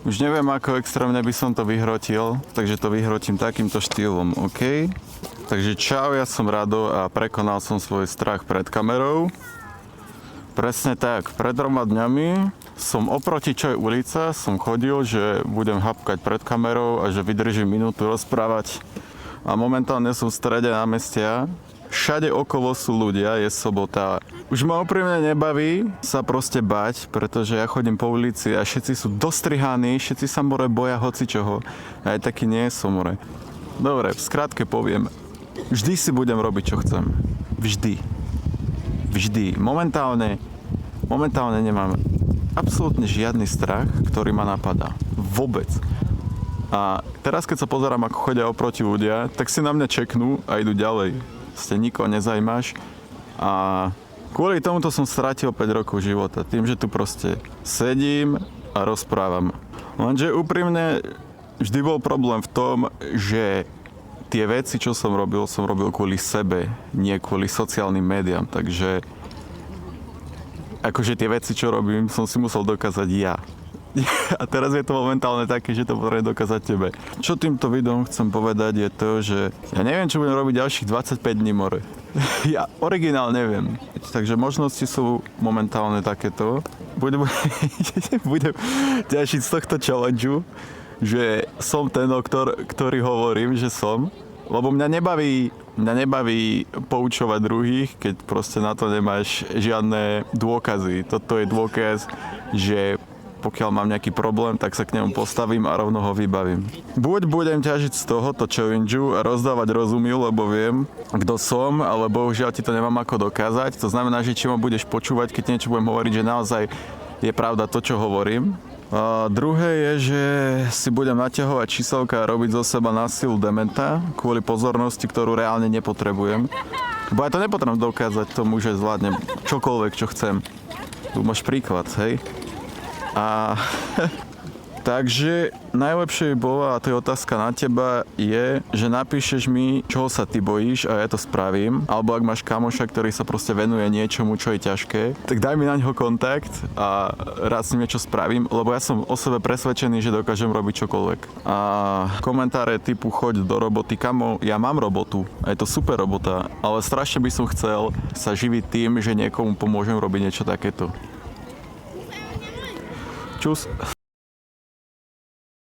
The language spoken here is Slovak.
Už neviem, ako extrémne by som to vyhrotil, takže to vyhrotím takýmto štýlom, OK? Takže čau, ja som Rado a prekonal som svoj strach pred kamerou. Presne tak, pred 2 dňami som oproti čo je ulica, som chodil, že budem hapkať pred kamerou a že vydržím minútu rozprávať. A momentálne som v strede námestia. Všade okolo sú ľudia, je sobota. Už ma úprimne nebaví sa proste bať, pretože ja chodím po ulici a všetci sú dostrihaní, všetci sa more boja hocičoho. A aj taký nie som more. Dobre, v skratke poviem. Vždy si budem robiť, čo chcem. Vždy. Vždy. Momentálne nemám absolútne žiadny strach, ktorý ma napadá. Vôbec. A teraz, keď sa pozerám, ako chodia oproti ľudia, tak si na mňa čeknú a idú ďalej. Ste nikoho nezajímaš. A kvôli tomuto som stratil 5 rokov života. Tým, že tu proste sedím a rozprávam. Lenže úprimne vždy bol problém v tom, že tie veci, čo som robil kvôli sebe, nie kvôli sociálnym médiám. Takže akože tie veci, čo robím, som si musel dokázať ja. A teraz je to momentálne také, že to potrebujem dokázať tebe. Čo týmto videom chcem povedať je to, že ja neviem, čo budem robiť ďalších 25 dní more. Ja originál neviem. Takže možnosti sú momentálne takéto. Budem ťažiť z tohto challengeu, že som ten doktor, ktorý hovorím, že som. Lebo mňa nebaví poučovať druhých, keď proste na to nemáš žiadne dôkazy. Toto je dôkaz, že pokiaľ mám nejaký problém, tak sa k nemu postavím a rovno ho vybavím. Buď budem ťažiť z tohoto challengeu a rozdávať rozumy, lebo viem, kto som, ale bohužiaľ ti to nemám ako dokázať. To znamená, že či ma budeš počúvať, keď niečo budem hovoriť, že naozaj je pravda to, čo hovorím. A druhé je, že si budem naťahovať číselka a robiť zo seba na silu dementa kvôli pozornosti, ktorú reálne nepotrebujem. Bo ja to nepotrebujem dokázať tomu, že zvládnem čokoľvek, čo chcem. Tu máš príklad, hej? A takže najlepšie by bolo, a to je otázka na teba, je, že napíšeš mi, čoho sa ty bojíš a ja to spravím. Alebo ak máš kamoša, ktorý sa proste venuje niečomu, čo je ťažké, tak daj mi na ňoho kontakt a rád s ním niečo spravím, lebo ja som o sebe presvedčený, že dokážem robiť čokoľvek. A komentáre typu choď do roboty, kamo, ja mám robotu a je to super robota, ale strašne by som chcel sa živiť tým, že niekomu pomôžem robiť niečo takéto. Čus.